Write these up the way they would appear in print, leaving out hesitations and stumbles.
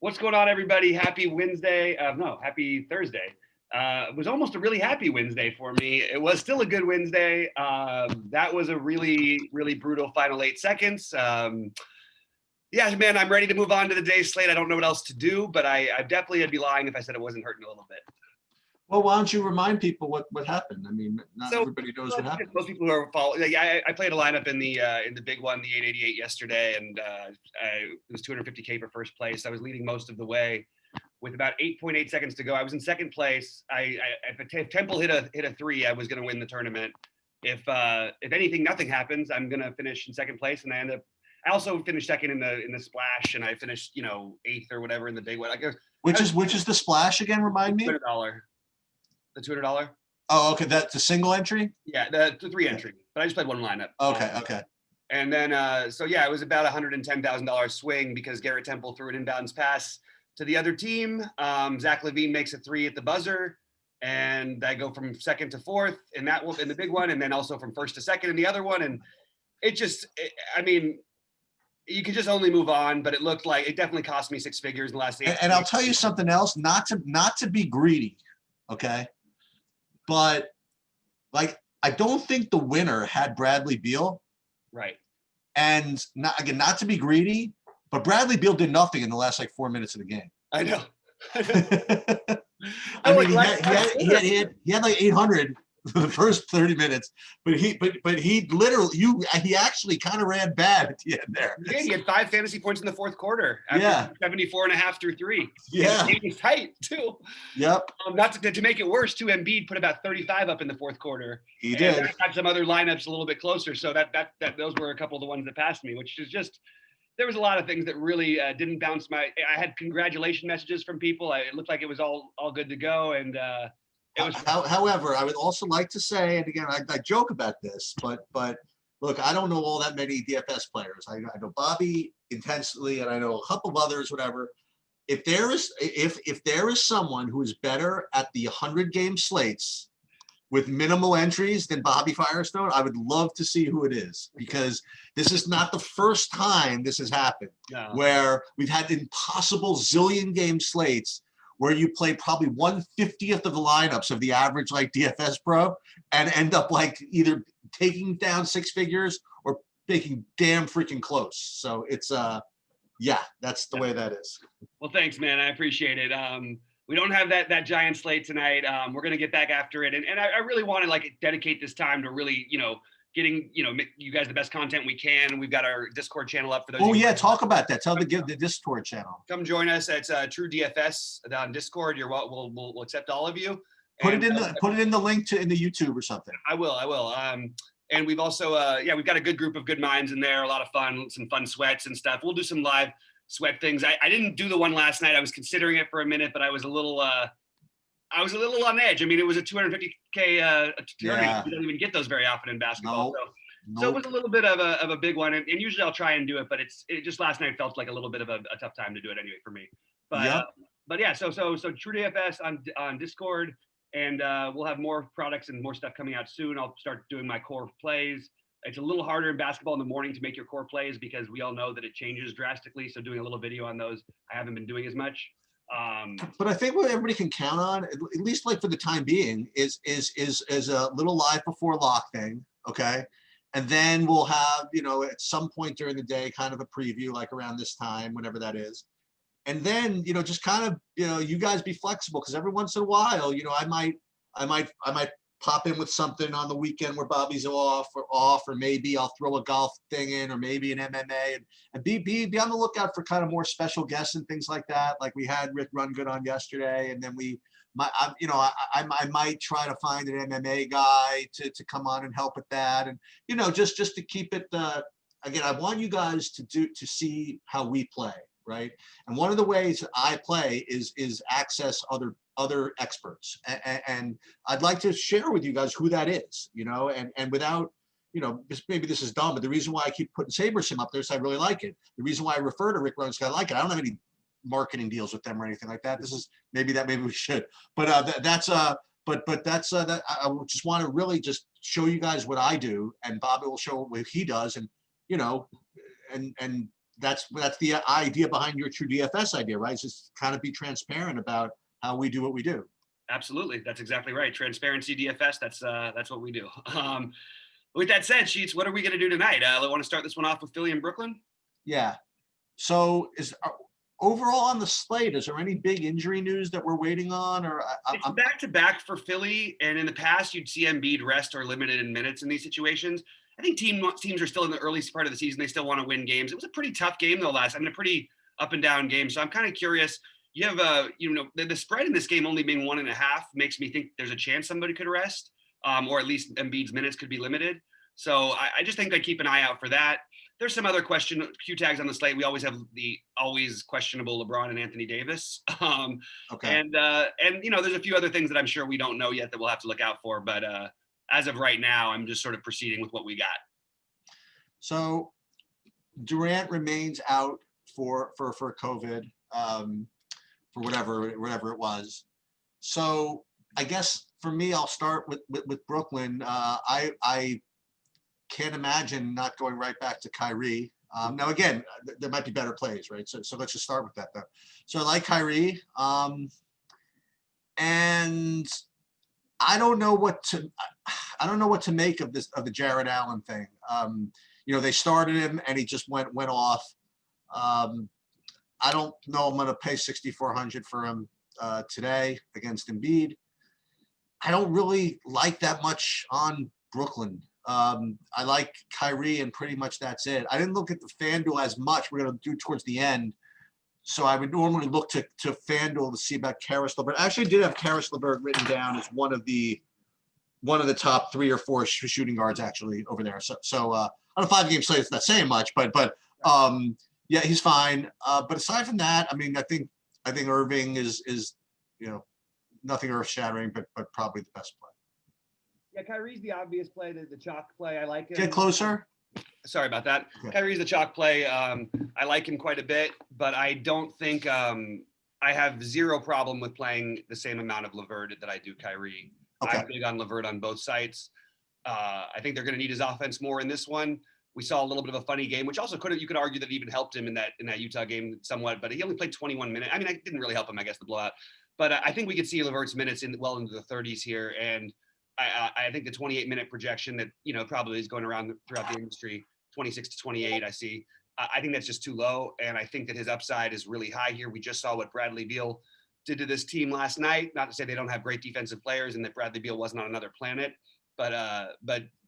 What's going on, everybody? Happy Wednesday. No, happy Thursday. It was almost a really happy Wednesday for me. It was still a good Wednesday. That was a really, really brutal final 8 seconds. Yeah, man, I'm ready to move on to the day's slate. I don't know what else to do, but I definitely would be lying if I said it wasn't hurting a little bit. Well, why don't you remind people what happened? I mean, not everybody knows what happened. Most people who are following, I played a lineup in the big one, the 888 yesterday, and it was 250K for first place. I was leading most of the way with about 8.8 seconds to go. I was in second place. If Temple hit a three, I was going to win the tournament. If anything, nothing happens, I'm going to finish in second place, and I also finished second in the splash, and I finished 8th or whatever in the big one. Which is the splash again? Remind me. $200. The $200. Oh, okay. That's a single entry? Yeah, the 3 entry. But I just played one lineup. Okay. And then, it was about $110,000 swing because Garrett Temple threw an inbounds pass to the other team. Zach LaVine makes a 3 at the buzzer, and I go from second to fourth in the big one, and then also from first to second in the other one. And you could just only move on, but it looked like it definitely cost me 6 figures in the last 8. And I'll tell you something else, not to be greedy, okay? But I don't think the winner had Bradley Beal. Right. And not to be greedy, but Bradley Beal did nothing in the last 4 minutes of the game. I know. He had 800 for the first 30 minutes, but he literally he actually kind of ran bad at the end there. He had 5 fantasy points in the fourth quarter after 74.5 through 3. Yeah, he was tight too. Yep. Not to make it worse, too. Embiid put about 35 up in the fourth quarter. He did. I got some other lineups a little bit closer, so that those were a couple of the ones that passed me, which is just. There was a lot of things that really didn't bounce I had congratulation messages from people. It looked like it was all good to go, and. However, I would also like to say, and again, I joke about this, but look, I don't know all that many DFS players. I know Bobby intensely, and I know a couple of others, whatever. If there is someone who is better at the 100-game slates with minimal entries than Bobby Firestone, I would love to see who it is, because this is not the first time this has happened, where we've had impossible zillion-game slates where you play probably 1/50th of the lineups of the average DFS pro and end up either taking down 6 figures or making damn freaking close. So it's that's the way that is. Well, thanks, man. I appreciate it. We don't have that giant slate tonight. We're gonna get back after it, and I really want to dedicate this time to really getting you guys the best content we can. We've got our Discord channel up for those. Oh yeah, talk about that. Give the Discord channel. Come join us. It's True DFS on Discord. We'll accept all of you. Put it in the link in the YouTube or something. I will. And we've also we've got a good group of good minds in there. A lot of fun, some fun sweats and stuff. We'll do some live sweat things. I didn't do the one last night. I was considering it for a minute, but I was a little on edge. I mean, it was a 250K tournament. You don't even get those very often in basketball. So it was a little bit of a big one. And usually I'll try and do it, but it just last night felt like a little bit of a tough time to do it anyway for me. But yeah, so True DFS on Discord, and we'll have more products and more stuff coming out soon. I'll start doing my core plays. It's a little harder in basketball in the morning to make your core plays because we all know that it changes drastically. So doing a little video on those, I haven't been doing as much. But I think what everybody can count on, at least for the time being, is a little live before lock thing, okay? And then we'll have at some point during the day kind of a preview around this time, whenever that is. And then just kind of you guys be flexible, because every once in a while I might pop in with something on the weekend where Bobby's off, or maybe I'll throw a golf thing in, or maybe an MMA, and be on the lookout for kind of more special guests and things like that. Like we had Rick Rungood on yesterday, and then I might try to find an MMA guy to come on and help with that, and just to keep it. Again, I want you guys to see how we play, right? And one of the ways I play is access other experts, and I'd like to share with you guys who that is, and without, maybe this is dumb, but the reason why I keep putting SaberSim up there is I really like it. The reason why I refer to Rick Rungood, I like it. I don't have any marketing deals with them or anything like that. This is maybe we should, but that's I just want to really just show you guys what I do, and Bobby will show what he does, and that's the idea behind your true DFS idea, right? It's just kind of be transparent about how we do what we do. Absolutely. That's exactly right. Transparency DFS. That's what we do. With that said, Sheets, what are we going to do tonight? I want to start this one off with Philly and Brooklyn. Yeah. So overall on the slate, is there any big injury news that we're waiting on? Or it's back-to-back for Philly, and in the past, you'd see Embiid rest or limited in minutes in these situations. I think teams are still in the early part of the season. They still want to win games. It was a pretty tough game, though, a pretty up and down game. So I'm kind of curious. You have, the spread in this game only being 1.5 makes me think there's a chance somebody could rest, or at least Embiid's minutes could be limited. So I just think I keep an eye out for that. There's some other Q tags on the slate. We always have the always questionable LeBron and Anthony Davis. Okay. And there's a few other things that I'm sure we don't know yet that we'll have to look out for. But as of right now, I'm just sort of proceeding with what we got. So Durant remains out for COVID, for whatever it was. So I guess for me, I'll start with Brooklyn. I can't imagine not going right back to Kyrie. Now, again, there might be better plays, right? So let's just start with that, though. So I like Kyrie. And I don't know what to make of the Jarrod Allen thing. They started him and he just went off. I don't know I'm going to pay $6,400 for him today against Embiid. I don't really like that much on Brooklyn. I like Kyrie and pretty much that's it. I didn't look at the FanDuel as much. We're going to do towards the end. So I would normally look to FanDuel to see about Caris LeVert. I actually did have Caris LeVert written down as one of the top 3 or 4 shooting guards actually over there. So on a 5-game slate, it's not saying much, but yeah, he's fine. But aside from that, I mean, I think Irving is nothing earth shattering, but probably the best play. Yeah, Kyrie's the obvious play, the chalk play. I like him. Get closer. Sorry about that. Okay. Kyrie's the chalk play. I like him quite a bit, but I don't think I have zero problem with playing the same amount of LeVert that I do Kyrie. Okay. I'm big on LeVert on both sides. I think they're going to need his offense more in this one. We saw a little bit of a funny game, which also you could argue that it even helped him in that Utah game somewhat, but he only played 21 minutes. I mean, it didn't really help him, I guess, the blowout. But I think we could see LeVert's minutes well into the 30s here, and I think the 28-minute projection that probably is going around throughout the industry, 26 to 28, I see. I think that's just too low, and I think that his upside is really high here. We just saw what Bradley Beal did to this team last night. Not to say they don't have great defensive players and that Bradley Beal wasn't on another planet, but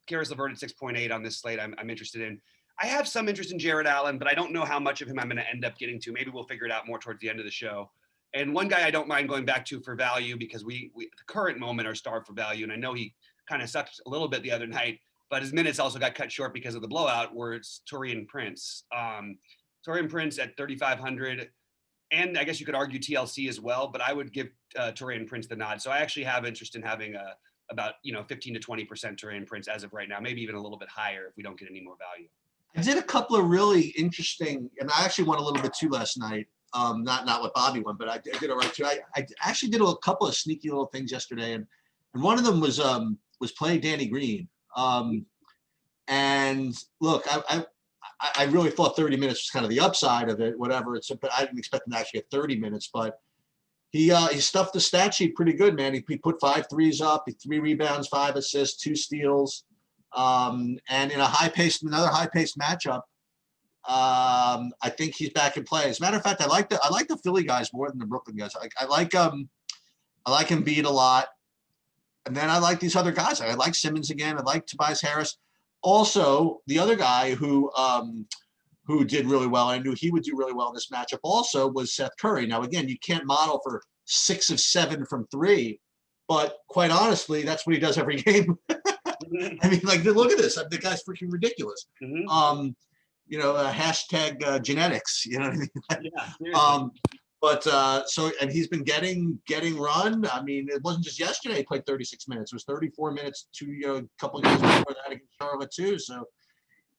Caris LeVert at 6.8 on this slate, I'm interested in. I have some interest in Jarrod Allen, but I don't know how much of him I'm going to end up getting to. Maybe we'll figure it out more towards the end of the show. And one guy I don't mind going back to for value, because we at the current moment are starved for value, and I know he kind of sucked a little bit the other night, but his minutes also got cut short because of the blowout, where it's Taurean Prince. Taurean Prince at 3,500, and I guess you could argue TLC as well, but I would give Taurean Prince the nod. So I actually have interest in having about 15 to 20% Taurean Prince as of right now, maybe even a little bit higher if we don't get any more value. I did a couple of really interesting, and I actually won a little bit too last night. Not what Bobby won, but I did all right too. I actually did a couple of sneaky little things yesterday, and one of them was playing Danny Green. And look, I really thought 30 minutes was kind of the upside of it, whatever. But I didn't expect him to actually get 30 minutes. But he stuffed the stat sheet pretty good, man. He put 5 threes up, 3 rebounds, 5 assists, 2 steals, and in another high-paced matchup. I think he's back in play. As a matter of fact, I like the Philly guys more than the Brooklyn guys. I like Embiid a lot, and then I like these other guys. I like Simmons again. I like Tobias Harris. Also, the other guy who did really well, I knew he would do really well in this matchup also, was Seth Curry. Now, again, you can't model for 6 of 7 from 3, but quite honestly, that's what he does every game. I mean, like, look at this. The guy's freaking ridiculous. Mm-hmm. Hashtag genetics, you know what I mean? Yeah. And he's been getting run. I mean, it wasn't just yesterday he played 36 minutes. It was 34 minutes a couple of years before that against Charlotte too. So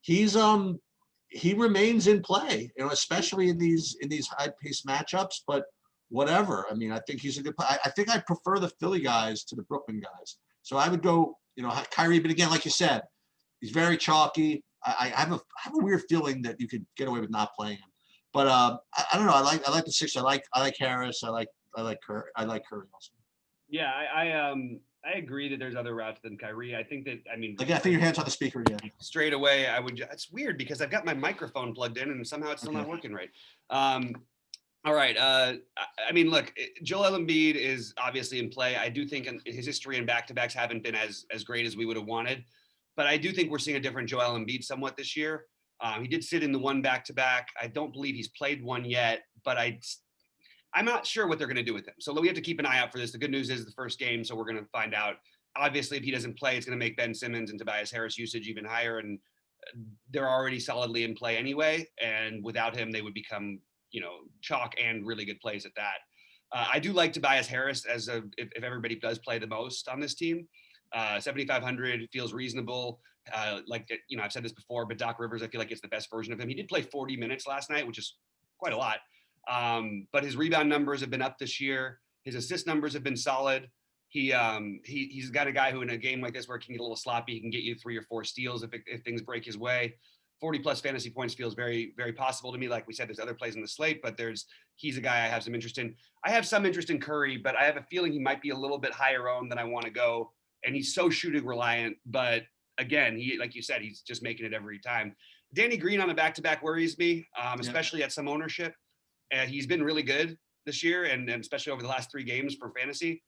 he remains in play, especially in these high-paced matchups, but whatever. I mean, I think he's a good player. I think I prefer the Philly guys to the Brooklyn guys. So I would go, Kyrie, but again, like you said, he's very chalky. I have a weird feeling that you could get away with not playing him. But I don't know. I like the Sixers. I like Harris. I like Curry. I like Curry also. Yeah, I agree that there's other routes than Kyrie. I think that, I mean, Again, I think your hand's on the speaker again. Straight away, it's weird because I've got my microphone plugged in and somehow it's still not working right. All right. I mean, look, Joel Embiid is obviously in play. I do think his history in back-to-backs haven't been as great as we would have wanted, but I do think we're seeing a different Joel Embiid somewhat this year. He did sit in the one back-to-back. I don't believe he's played one yet, but I'm not sure what they're going to do with him. So we have to keep an eye out for this. The good news is the first game, so we're going to find out. Obviously, if he doesn't play, it's going to make Ben Simmons and Tobias Harris usage even higher, and they're already solidly in play anyway. And without him, they would become, chalk and really good plays at that. I do like Tobias Harris if everybody does play the most on this team. 7,500 feels reasonable. I've said this before, but Doc Rivers, I feel like it's the best version of him. He did play 40 minutes last night, which is quite a lot. But his rebound numbers have been up this year. His assist numbers have been solid. He's got a guy who in a game like this where it can get a little sloppy, he can get you 3 or 4 steals if things break his way. 40 plus fantasy points feels very, very possible to me. Like we said, there's other plays in the slate, but he's a guy I have some interest in. I have some interest in Curry, but I have a feeling he might be a little bit higher owned than I want to go. And he's so shooting reliant, but again, like you said, he's just making it every time. Danny Green on the back-to-back worries me, especially at some ownership. He's been really good this year, and especially over the last 3 games for fantasy,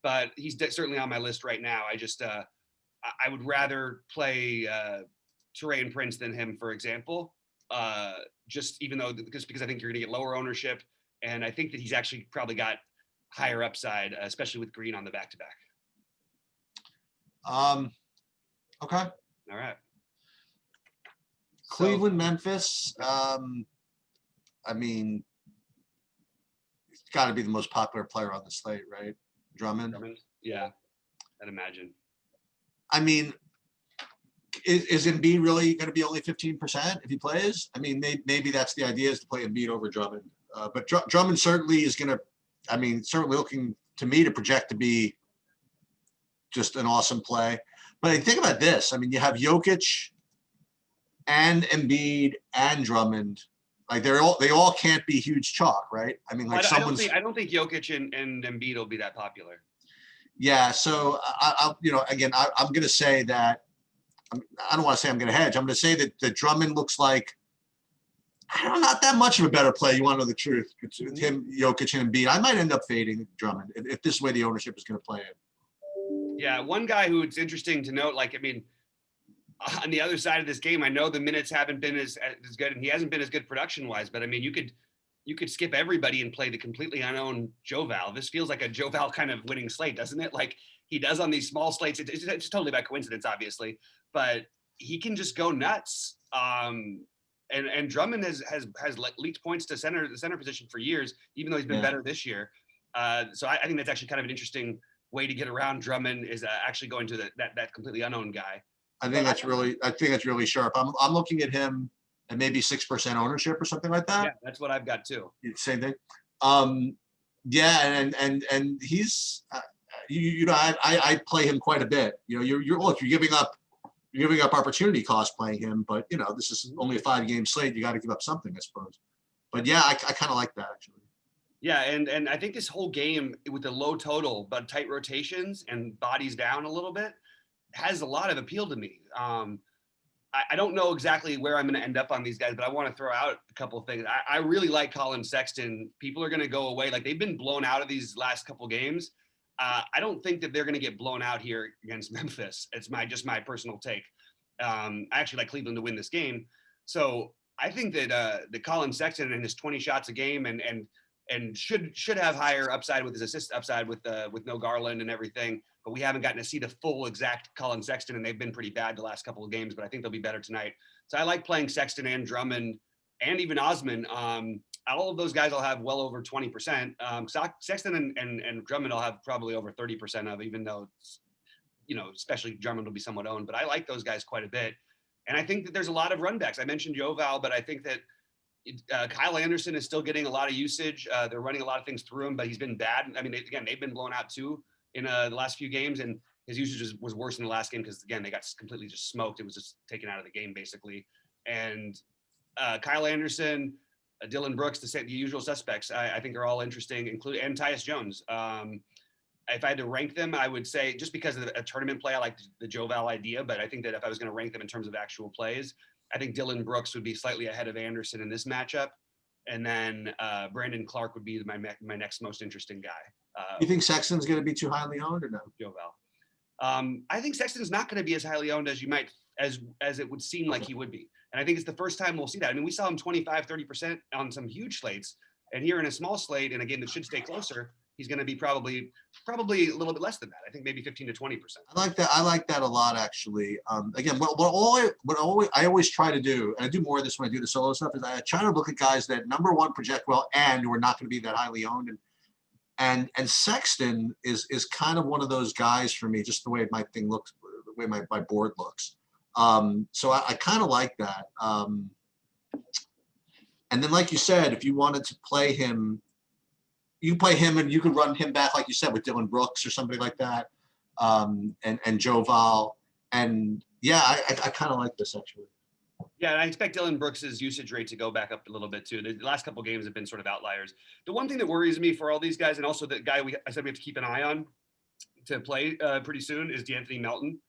but he's certainly on my list right now. I would rather play Taurean Prince than him, for example, just because I think you're going to get lower ownership, and I think that he's actually probably got higher upside, especially with Green on the back-to-back. Okay. All right. Cleveland, Memphis. I mean, it's got to be the most popular player on the slate, right? Drummond. Yeah, I'd imagine. I mean, is Embiid really going to be only 15% if he plays? I mean, maybe that's the idea, is to play Embiid over Drummond. But Drummond certainly is going to, certainly looking to me to project to be just an awesome play. But think about this. I mean, you have Jokic and Embiid and Drummond. Like they all can't be huge chalk, right? I mean, like I don't think Jokic and Embiid will be that popular. Yeah. So I'm going to say that. I don't want to say I'm going to hedge. I'm going to say that Drummond looks like not that much of a better play. You want to know the truth? It's him, Jokic, and Embiid. I might end up fading Drummond if this is the way the ownership is going to play it. Yeah, one guy who it's interesting to note, on the other side of this game, I know the minutes haven't been as good, and he hasn't been as good production-wise, but I mean, you could skip everybody and play the completely unknown Joval. This feels like a Joval kind of winning slate, doesn't it? Like he does on these small slates. It's totally by coincidence, obviously, but he can just go nuts. And Drummond has leaked points to the center position for years, even though he's been better this year. So I think that's actually kind of an interesting way to get around Drummond, is actually going to that completely unknown guy. I think that's really sharp. I'm looking at him at maybe 6% ownership or something like that. Yeah, that's what I've got too. Same thing. And he's I play him quite a bit. You're giving up opportunity cost playing him, but this is only a 5-game slate. You got to give up something, I suppose. But yeah, I kind of like that actually. Yeah, and I think this whole game with the low total but tight rotations and bodies down a little bit has a lot of appeal to me. I don't know exactly where I'm going to end up on these guys, but I want to throw out a couple of things. I really like Colin Sexton. People are going to go away. Like they've been blown out of these last couple games. I don't think that they're going to get blown out here against Memphis. It's my personal take. I actually like Cleveland to win this game. So I think that the Colin Sexton and his 20 shots a game and should have higher upside with his assist upside with no Garland and everything, but we haven't gotten to see the full exact Colin Sexton, and they've been pretty bad the last couple of games, but I think they'll be better tonight. So I like playing Sexton and Drummond and even Osman. All of those guys will have well over 20%. Sexton and Drummond will have probably over 30% of, even though especially Drummond will be somewhat owned, but I like those guys quite a bit. And I think that there's a lot of runbacks. I mentioned Joval, but I think that Kyle Anderson is still getting a lot of usage. They're running a lot of things through him, but he's been bad. I mean, they've been blown out too in the last few games. And His usage was worse in the last game because, again, they got completely just smoked. It was just taken out of the game, basically. And Kyle Anderson, Dylan Brooks, the usual suspects, I think are all interesting, and Tyus Jones. If I had to rank them, I would say, just because of a tournament play, I like the Joval idea, but I think that if I was going to rank them in terms of actual plays, I think Dylan Brooks would be slightly ahead of Anderson in this matchup. And then Brandon Clark would be my next most interesting guy. You think Sexton's going to be too highly owned or no? Joval. I think Sexton's not going to be as highly owned as you might, as it would seem like he would be. And I think it's the first time we'll see that. I mean, we saw him 25, 30% on some huge slates, and here in a small slate, in a game that should stay closer, he's going to be probably a little bit less than that. I think maybe 15 to 20%. I like that a lot, actually. Again, I always try to do, and I do more of this when I do the solo stuff, is I try to look at guys that, number one, project well, and we're not going to be that highly owned. And Sexton is kind of one of those guys for me, just the way my thing looks, the way my board looks. So I kind of like that. And then, like you said, if you wanted to play him, you play him and you could run him back, like you said, with Dylan Brooks or somebody like that, and Joval. And yeah, I kind of like this, actually. Yeah, and I expect Dylan Brooks's usage rate to go back up a little bit too. The last couple of games have been sort of outliers. The one thing that worries me for all these guys, and also the guy I said we have to keep an eye on to play pretty soon, is Deandre Melton.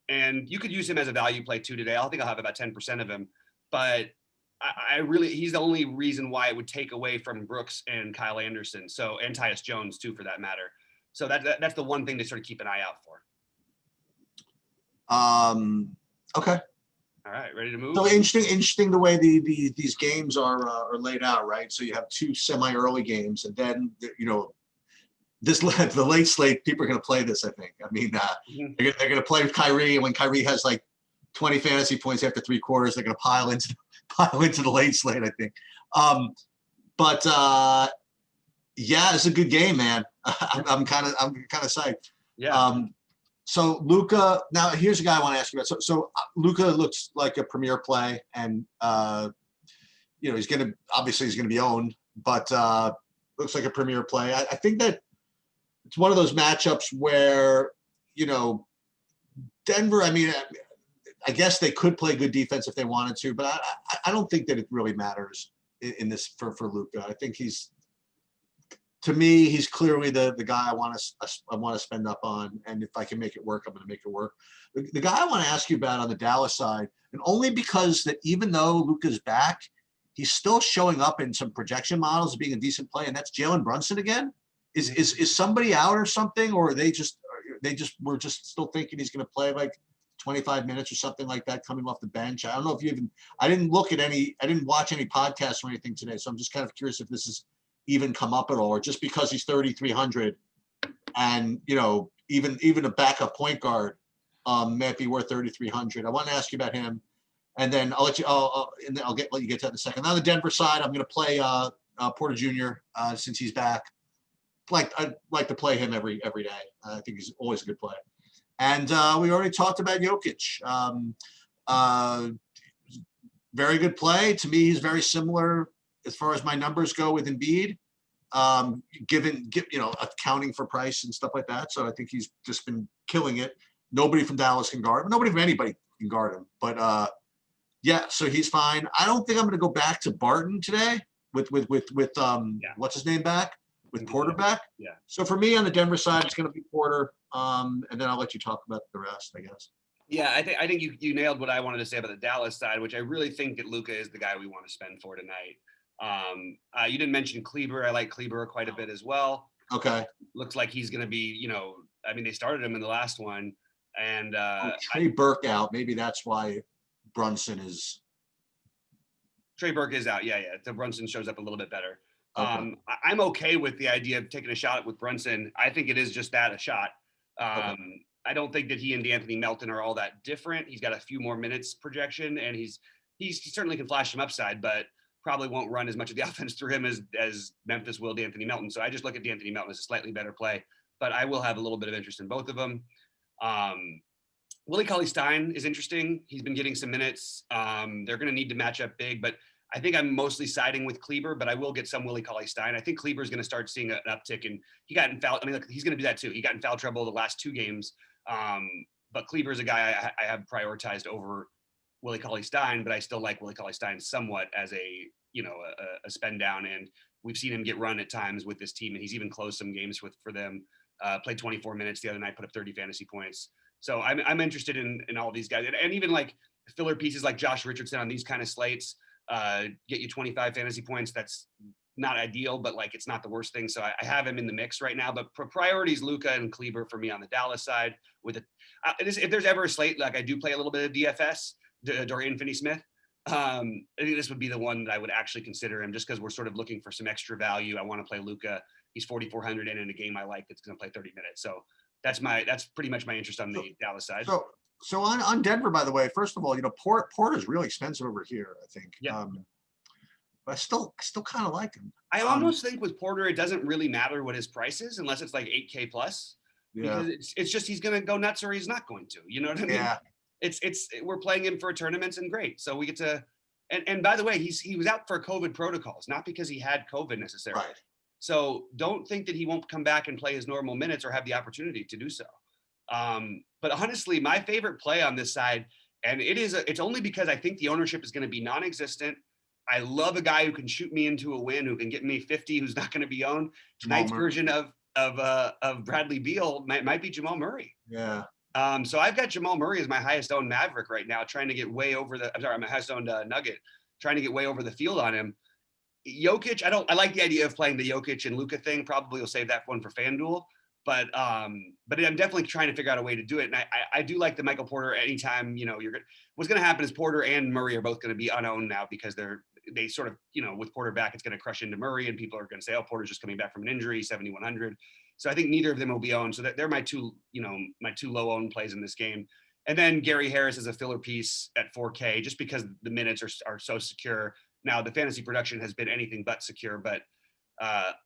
And you could use him as a value play too today. I think I'll have about 10% of him, but he's the only reason why it would take away from Brooks and Kyle Anderson. So, and Tyus Jones too, for that matter. So that's the one thing to sort of keep an eye out for. Okay. All right, ready to move? So interesting the way these games are laid out, right? So you have two semi-early games, and then the late slate, people are going to play this. I think. I mean, they're going to play with Kyrie, and when Kyrie has like 20 fantasy points after three quarters, they're going to pile into the late slate. I think. But yeah, it's a good game, man. I'm kind of psyched. Yeah. So Luka, now here's a guy I want to ask you about. So Luka looks like a premier play, and he's going to be owned, but looks like a premier play. I think that it's one of those matchups where Denver. I mean, I guess they could play good defense if they wanted to, but I don't think that it really matters in this for Luka. I think to me, he's clearly the guy I want to spend up on, and if I can make it work, I'm going to make it work. The guy I want to ask you about on the Dallas side, and only because that even though Luka's back, he's still showing up in some projection models as being a decent play, and that's Jalen Brunson again. Is somebody out or something, or we're just still thinking he's going to play like 25 minutes or something like that coming off the bench? I don't know if I didn't watch any podcasts or anything today, so I'm just kind of curious if this is even come up at all, or just because he's 3,300 and even a backup point guard might be worth 3,300. I want to ask you about him, and then I'll let you let you get to that in a second. Now the Denver side, I'm going to play Porter Jr. Since he's back. I'd like to play him every day. I think he's always a good play. And we already talked about Jokic. Very good play. To me, he's very similar as far as my numbers go with Embiid, accounting for price and stuff like that. So I think he's just been killing it. Nobody from Dallas can guard him. Nobody from anybody can guard him. But yeah, so he's fine. I don't think I'm going to go back to Barton today with what's his name back, with Porter back. Yeah. So for me on the Denver side, it's going to be Porter. And then I'll let you talk about the rest, I guess. Yeah, I think you nailed what I wanted to say about the Dallas side, which I really think that Luka is the guy we want to spend for tonight. You didn't mention Kleber. I like Kleber quite a bit as well. Okay. Looks like he's going to be, they started him in the last one, and Trey Burke out. Maybe that's why Brunson is. Trey Burke is out. Yeah. So Brunson shows up a little bit better. Okay. I'm okay with the idea of taking a shot with Brunson. I think it is just that, a shot. Okay. I don't think that he and D'Anthony Melton are all that different. He's got a few more minutes projection, and he certainly can flash some upside, but probably won't run as much of the offense through him as Memphis will D'Anthony Melton. So I just look at D'Anthony Melton as a slightly better play, but I will have a little bit of interest in both of them. Willie Cauley-Stein is interesting. He's been getting some minutes. They're going to need to match up big, but I think I'm mostly siding with Kleber, but I will get some Willie Cauley-Stein. I think Kleber is going to start seeing an uptick, and he got in foul. I mean, look, he's going to do that too. He got in foul trouble the last two games. But Kleber is a guy I have prioritized over Willie Cauley-Stein, but I still like Willie Cauley-Stein somewhat as a spend down. And we've seen him get run at times with this team, and he's even closed some games for them. Played 24 minutes the other night, put up 30 fantasy points. So I'm interested in all these guys, and even like filler pieces like Josh Richardson on these kind of slates get you 25 fantasy points. That's not ideal, but like it's not the worst thing. So I have him in the mix right now. But priorities Luka and Kleber for me on the Dallas side. With it, if there's ever a slate, like I do play a little bit of DFS, Dorian Finney-Smith. I think this would be the one that I would actually consider him, just because we're sort of looking for some extra value. I want to play Luka. He's 4,400 in a game I like that's going to play 30 minutes. So that's pretty much my interest on the Dallas side. So on Denver, by the way, first of all, Porter's really expensive over here, I think. Yeah. But I still kind of like him. I almost think with Porter, it doesn't really matter what his price is unless it's like 8K plus. Yeah. Because it's just he's going to go nuts or he's not going to. You know what I mean? Yeah. We're playing him for tournaments and great. So we get to and by the way, he was out for COVID protocols, not because he had COVID necessarily. Right. So don't think that he won't come back and play his normal minutes or have the opportunity to do so. But honestly, my favorite play on this side, and it's only because I think the ownership is going to be non-existent. I love a guy who can shoot me into a win, who can get me 50, who's not going to be owned. Tonight's version of Bradley Beal might be Jamal Murray. Yeah. So I've got Jamal Murray as my highest owned Maverick right now, trying to get way over my highest owned Nugget, trying to get way over the field on him. Jokic, I like the idea of playing the Jokic and Luka thing. Probably will save that one for FanDuel. But I'm definitely trying to figure out a way to do it. And I do like the Michael Porter anytime, what's going to happen is Porter and Murray are both going to be unowned now because they sort of, with Porter back, it's going to crush into Murray and people are going to say, oh, Porter's just coming back from an injury, 7,100. So I think neither of them will be owned. So they're my two low owned plays in this game. And then Gary Harris is a filler piece at 4K just because the minutes are so secure. Now the fantasy production has been anything but secure, but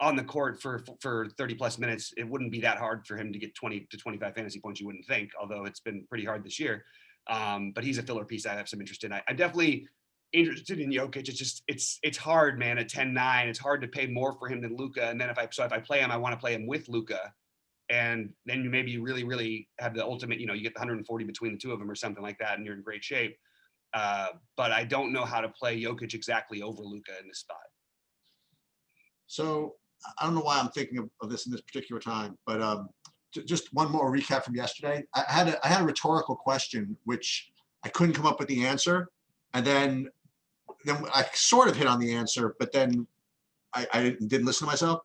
on the court for 30 plus minutes, it wouldn't be that hard for him to get 20 to 25 fantasy points, you wouldn't think, although it's been pretty hard this year. But he's a filler piece I have some interest in. I'm definitely interested in Jokic. It's just, it's hard, man, at 10-9. It's hard to pay more for him than Luka. And then if I play him, I want to play him with Luka. And then you maybe really, really have the ultimate, you get the 140 between the two of them or something like that, and you're in great shape. But I don't know how to play Jokic exactly over Luka in this spot. So I don't know why I'm thinking of this in this particular time, but just one more recap from yesterday. I had a rhetorical question, which I couldn't come up with the answer. And then I sort of hit on the answer, but then I didn't listen to myself.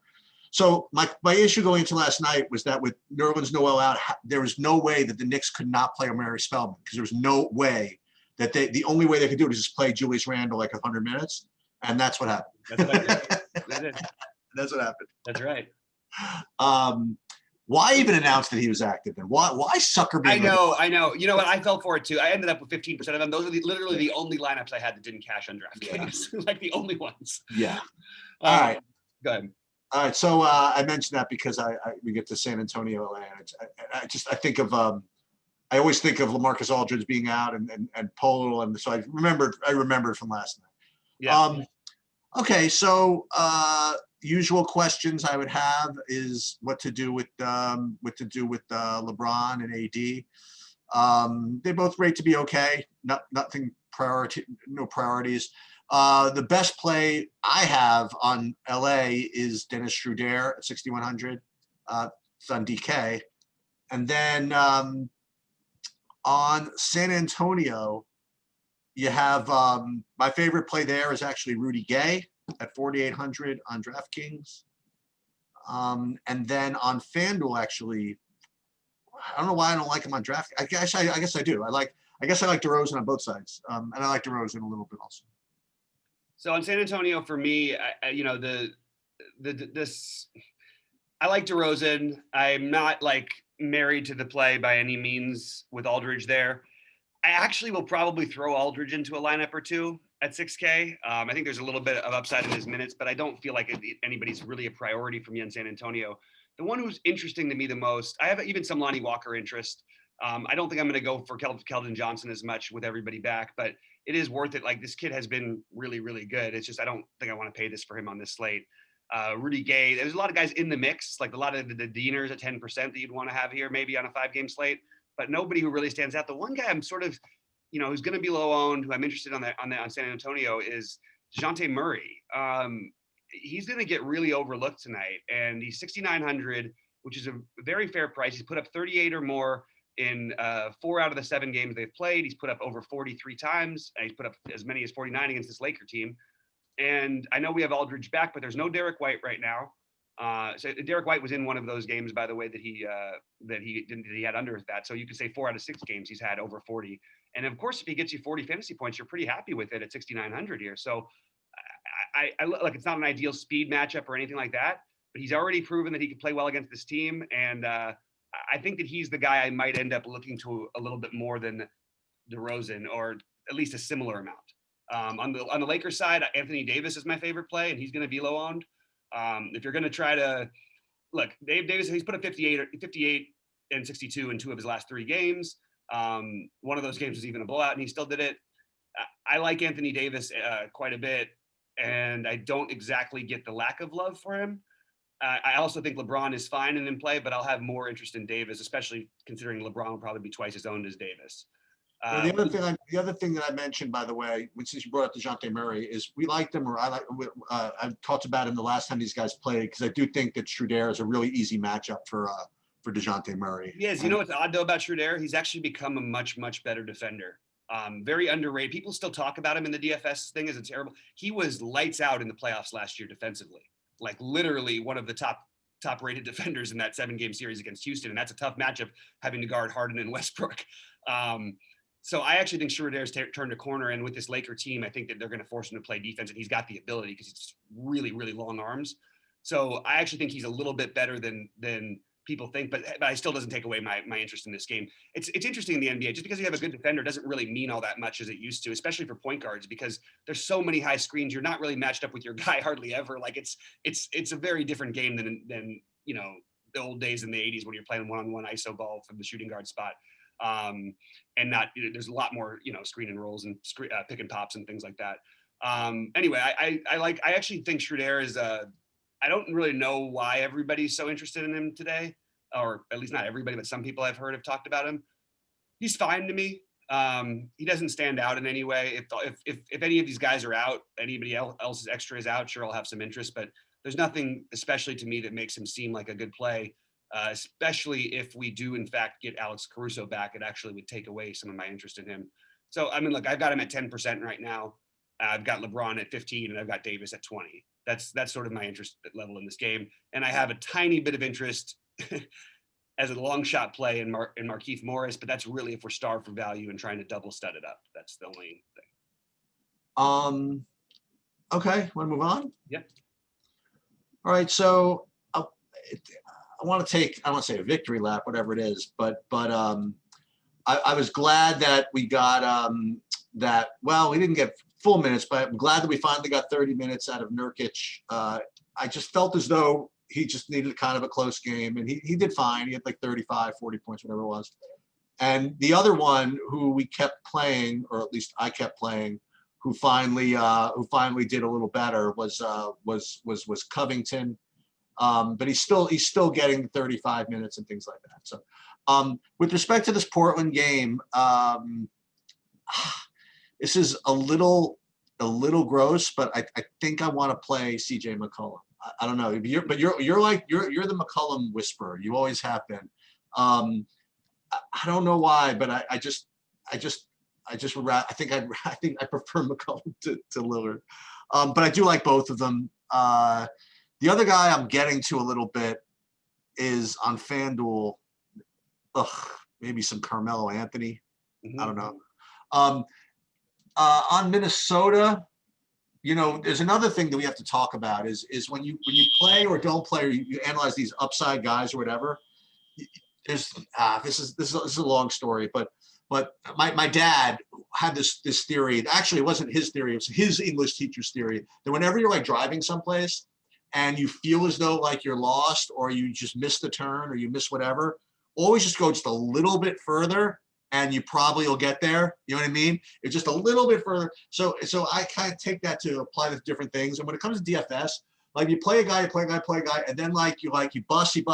So my issue going into last night was that with Nerlens Noel out, there was no way that the Knicks could not play Omari Spellman, because there was no way that the only way they could do it is just play Julius Randle like 100 minutes. And that's what happened. That's what I did. That's what happened. That's right. Why even announce that he was active? And why sucker? I know. You know what? I fell for it too. I ended up with 15% of them. Those are literally the only lineups I had that didn't cash on DraftKings. Like the only ones. Yeah. All right. Go ahead. All right. So I mentioned that because we get to San Antonio, LA. I think of I always think of LaMarcus Aldridge being out and Polo, and so I remembered from last night. Yeah. Okay. So usual questions I would have is what to do with LeBron and AD. They both rate to be okay. Nothing no priorities. The best play I have on LA is Dennis Schroeder at 6,100. It's on DK. And then on San Antonio, you have my favorite play there is actually Rudy Gay at 4,800 on DraftKings. And then on FanDuel, actually, I don't know why I don't like him on DraftKings. I guess I do. I guess I like DeRozan on both sides. And I like DeRozan a little bit also. So on San Antonio, for me, I like DeRozan. I'm not like married to the play by any means with Aldridge there. I actually will probably throw Aldridge into a lineup or two at 6K. I think there's a little bit of upside in his minutes, but I don't feel like anybody's really a priority for me in San Antonio. The one who's interesting to me the most, I have even some Lonnie Walker interest. I don't think I'm going to go for Keldon Johnson as much with everybody back, but it is worth it. Like, this kid has been really, really good. It's just, I don't think I want to pay this for him on this slate. Rudy Gay, there's a lot of guys in the mix, like a lot of the Deaners at 10% that you'd want to have here, maybe on a 5-game slate. but nobody who really stands out. The one guy I'm sort of, who's going to be low owned, who I'm interested on San Antonio is Jonte Murray. He's going to get really overlooked tonight, and he's 6,900, which is a very fair price. He's put up 38 or more in 4 out of the 7 games they've played. He's put up over 43 times, and he's put up as many as 49 against this Laker team. And I know we have Aldridge back, but there's no Derrick White right now. So Derrick White was in one of those games, by the way, that he had under that. So you could say 4 out of 6 games he's had over 40. And of course, if he gets you 40 fantasy points, you're pretty happy with it at 6,900 here. So I like, it's not an ideal speed matchup or anything like that, but he's already proven that he can play well against this team. And I think that he's the guy I might end up looking to a little bit more than DeRozan, or at least a similar amount. On the Lakers side, Anthony Davis is my favorite play, and he's going to be low owned. If you're going to try to look, Dave Davis, he's put up 58 and 62 in 2 of his last 3 games. One of those games was even a blowout, and he still did it. I like Anthony Davis quite a bit, and I don't exactly get the lack of love for him. I also think LeBron is fine and in play, but I'll have more interest in Davis, especially considering LeBron will probably be twice as owned as Davis. The other thing that I mentioned, by the way, since you brought up Dejounte Murray, is we liked him, or I've talked about him the last time these guys played, because I do think that Schroeder is a really easy matchup for Dejounte Murray. Yes, you know what's odd though about Schroeder? He's actually become a much better defender. Very underrated. People still talk about him in the DFS thing as a terrible. He was lights out in the playoffs last year defensively, like literally one of the top rated defenders in that 7-game series against Houston, and that's a tough matchup having to guard Harden and Westbrook. So I actually think Schroeder's turned a corner, and with this Laker team, I think that they're going to force him to play defense, and he's got the ability because he's really long arms. So I actually think he's a little bit better than people think, but I still doesn't take away my interest in this game. It's interesting in the NBA. Just because you have a good defender doesn't really mean all that much as it used to, especially for point guards, because there's so many high screens. You're not really matched up with your guy hardly ever. Like it's a very different game than the old days in the 80s when you're playing one-on-one ISO ball from the shooting guard spot. And not, there's a lot more, screen and rolls and pick and pops and things like that. Anyway, I actually think Schroeder is I don't really know why everybody's so interested in him today, or at least not everybody, but some people I've heard have talked about him. He's fine to me. He doesn't stand out in any way. If any of these guys are out, anybody else's extra is out, sure, I'll have some interest, but there's nothing, especially to me, that makes him seem like a good play. Especially if we do in fact get Alex Caruso back, it actually would take away some of my interest in him. So I mean, look, I've got him at 10% right now. I've got LeBron at 15, and I've got Davis at 20. That's sort of my interest level in this game. And I have a tiny bit of interest as a long shot play in Markieff Morris, but that's really if we're starved for value and trying to double stud it up. That's the only thing. Okay, want to move on? Yeah. All right, so I want to take, I don't want to say a victory lap, whatever it is, but I was glad that we got that. Well, we didn't get full minutes, but I'm glad that we finally got 30 minutes out of Nurkic. I just felt as though he just needed kind of a close game, and he did fine. He had like 35, 40 points, whatever it was. And the other one who we kept playing, or at least I kept playing, who finally did a little better was Covington. But he's still getting 35 minutes and things like that. So with respect to this Portland game, this is a little gross, but I think I want to play CJ McCollum. I don't know, you're the McCollum whisperer. You always have been. I don't know why, but I think I prefer McCollum to Lillard. But I do like both of them. The other guy I'm getting to a little bit is on FanDuel. Maybe some Carmelo Anthony. Mm-hmm. I don't know. On Minnesota, there's another thing that we have to talk about is when you play or don't play, or you analyze these upside guys or whatever. This is a long story, but my dad had this theory. Actually, it wasn't his theory; it was his English teacher's theory, that whenever you're like driving someplace and you feel as though like you're lost, or you just miss the turn, or you miss whatever, always just go just a little bit further, and you probably will get there. You know what I mean? It's just a little bit further. So I kind of take that to apply to different things. And when it comes to DFS, like you play a guy, and then like you bust, and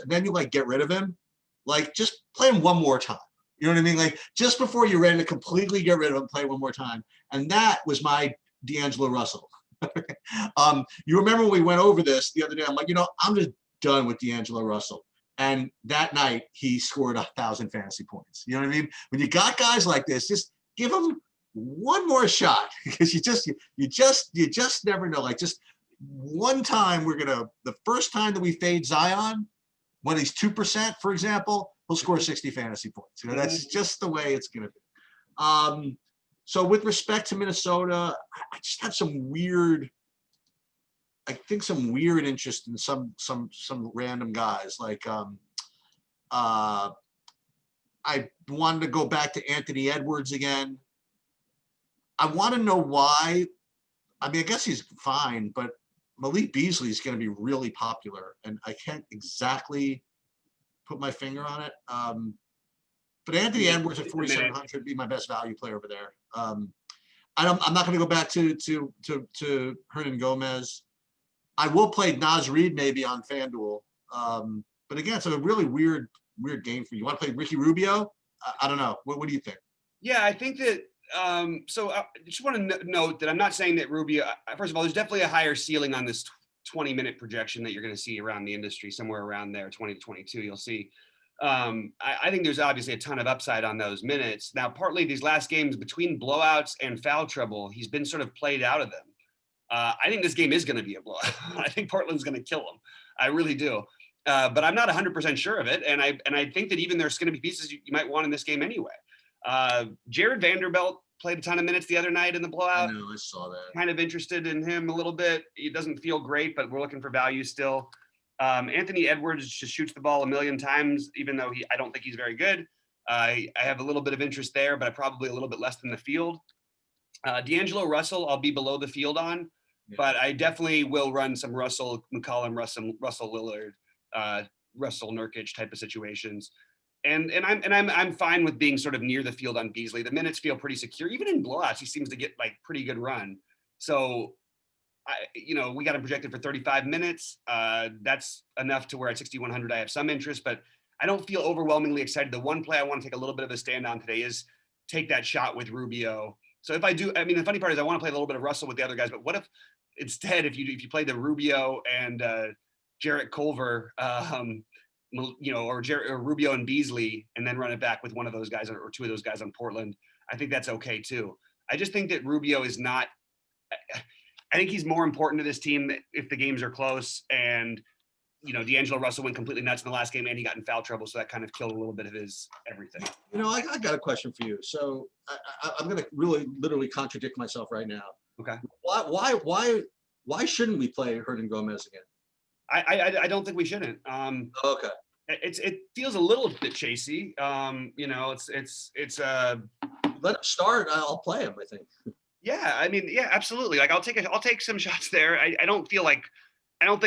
then you like get rid of him. like just play him one more time. You know what I mean? Like just before you're ready to completely get rid of him, play one more time. And that was my D'Angelo Russell. You remember when we went over this the other day? I'm like, I'm just done with D'Angelo Russell. And that night he scored 1,000 fantasy points. You know what I mean? When you got guys like this, just give them one more shot because you just never know. Like just one time the first time that we fade Zion, when he's 2%, for example, he'll score 60 fantasy points. That's just the way it's going to be. So with respect to Minnesota, I just have some weird interest in some random guys. Like I wanted to go back to Anthony Edwards again. I want to know why. I mean, I guess he's fine, but Malik Beasley is going to be really popular, and I can't exactly put my finger on it. But Anthony Edwards at 4,700 would be my best value player over there. I'm not going to go back to Hernan Gomez. I will play Naz Reid maybe on FanDuel. But again, it's a really weird game for you. You want to play Ricky Rubio? I don't know. What do you think? Yeah, I think that. So I just want to note that I'm not saying that Rubio. First of all, there's definitely a higher ceiling on this 20-minute projection that you're going to see around the industry, somewhere around there, 20 to 22. You'll see. I think there's obviously a ton of upside on those minutes. Now, partly these last games between blowouts and foul trouble, he's been sort of played out of them. I think this game is going to be a blowout. I think Portland's going to kill him. I really do. But I'm not 100% sure of it. And I think that even there's going to be pieces you might want in this game anyway. Jarrod Vanderbilt played a ton of minutes the other night in the blowout. I know, I saw that. Kind of interested in him a little bit. He doesn't feel great, but we're looking for value still. Anthony Edwards just shoots the ball a million times, even though I don't think he's very good. I have a little bit of interest there, but probably a little bit less than the field. D'Angelo Russell, I'll be below the field on, but I definitely will run some Russell McCollum, Russell Lillard, Russell Nurkic type of situations. And I'm fine with being sort of near the field on Beasley. The minutes feel pretty secure. Even in blowouts, he seems to get like pretty good run. So, we got him projected for 35 minutes. That's enough to where at 6,100 I have some interest, but I don't feel overwhelmingly excited. The one play I want to take a little bit of a stand on today is take that shot with Rubio. So if I do, I mean, the funny part is I want to play a little bit of Russell with the other guys, but what if instead, if you play the Rubio and Jarrod Culver, or Rubio and Beasley, and then run it back with one of those guys or two of those guys on Portland, I think that's okay too. I just think that Rubio is not. I think he's more important to this team if the games are close. And D'Angelo Russell went completely nuts in the last game, and he got in foul trouble, so that kind of killed a little bit of his everything. I got a question for you. So I'm going to really literally contradict myself right now. Okay. Why shouldn't we play Hernan Gomez again? I don't think we shouldn't. Okay. It feels a little bit chasey. It's let him start. I'll play him, I think. Yeah, I mean, yeah, absolutely. Like I'll take some shots there. I don't think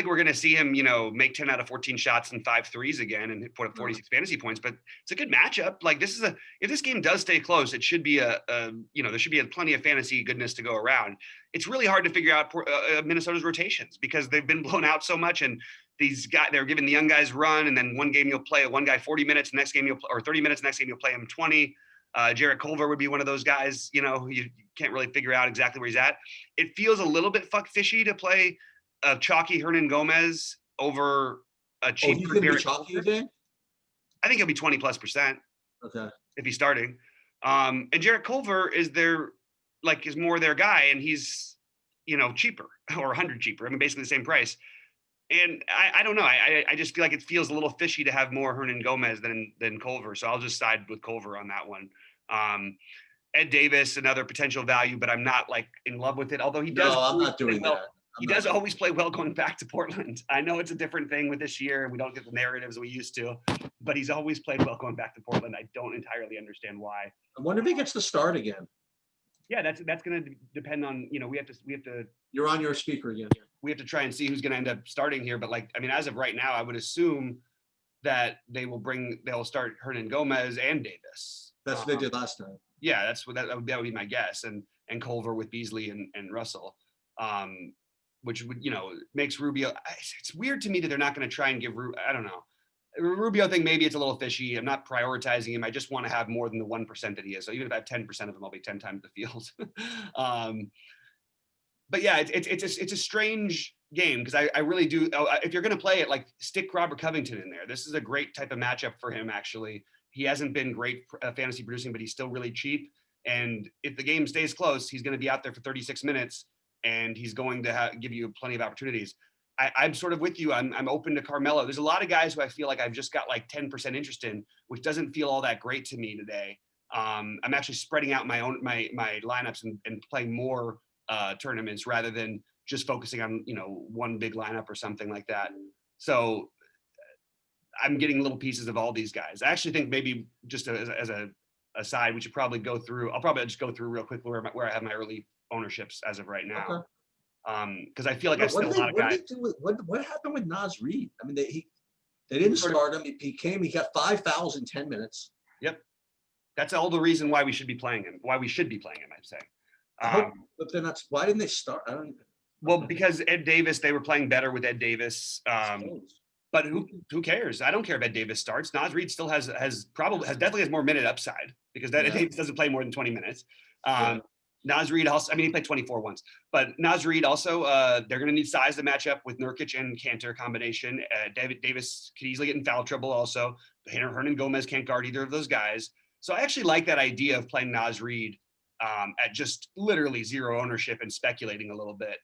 we're going to see him, make 10 out of 14 shots and 5 threes again and put up 46 fantasy points, but it's a good matchup. Like if this game does stay close, it should be there should be plenty of fantasy goodness to go around. It's really hard to figure out Minnesota's rotations because they've been blown out so much, and these guys, they're giving the young guys run, and then one game you'll play one guy 40 minutes, next game or 30 minutes, next game you'll play him 20. Jarrod Culver would be one of those guys, you can't really figure out exactly where he's at. It feels a little bit fishy to play a chalky Hernan Gomez over a cheaper Derrick Culver. I think he'll be 20+%. Okay. If he's starting. And Jarrod Culver is more their guy, and he's, cheaper or 100 cheaper. I mean, basically the same price. And I don't know. I just feel like it feels a little fishy to have more Hernan Gomez than Culver. So I'll just side with Culver on that one. Ed Davis, another potential value, but I'm not in love with it. Although he does. No, I'm not doing that. He does always play well going back to Portland. I know it's a different thing with this year. We don't get the narratives we used to, but he's always played well going back to Portland. I don't entirely understand why. I wonder if he gets to start again. Yeah, that's going to depend on, we have to. You're on your speaker again. We have to try and see who's going to end up starting here. But as of right now, I would assume that they'll start Hernan Gomez and Davis. That's what they did last time. Yeah, that would be my guess. And Culver with Beasley and Russell. Which would, makes Rubio. It's weird to me that they're not going to try and give I don't know. Rubio thing, maybe it's a little fishy. I'm not prioritizing him. I just want to have more than the 1% that he is. So even if I have 10% of him, I'll be 10 times the field. But yeah, it's a strange game because I really do. If you're going to play it, like stick Robert Covington in there. This is a great type of matchup for him. Actually, he hasn't been great fantasy producing, but he's still really cheap. And if the game stays close, he's going to be out there for 36 minutes, and he's going to give you plenty of opportunities. I'm sort of with you. I'm open to Carmelo. There's a lot of guys who I feel like I've just got like 10% interest in, which doesn't feel all that great to me today. I'm actually spreading out my lineups and playing more tournaments rather than just focusing on one big lineup or something like that. So I'm getting little pieces of all these guys. I actually think maybe just as a aside, we should probably go through. I'll probably just go through real quick where I have my early ownerships as of right now. Okay. Because I feel like I still a lot of guys. What happened with Naz Reid? I mean, they didn't start him. He got 5 fouls in 10 minutes. Yep. That's all the reason why we should be playing him. Why we should be playing him, I'd say. But they're not. Why didn't they start? Well, because Ed Davis, they were playing better with Ed Davis. But who cares? I don't care if Ed Davis starts. Naz Reid still definitely has more minute upside because Ed Davis doesn't play more than 20 minutes. Naz Reid also, I mean, he played 24 once, but Naz Reid also, they're going to need size to match up with Nurkic and Kanter combination. Davis could easily get in foul trouble also. Hernan Gomez can't guard either of those guys. So I actually like that idea of playing Naz Reid at just literally zero ownership and speculating a little bit.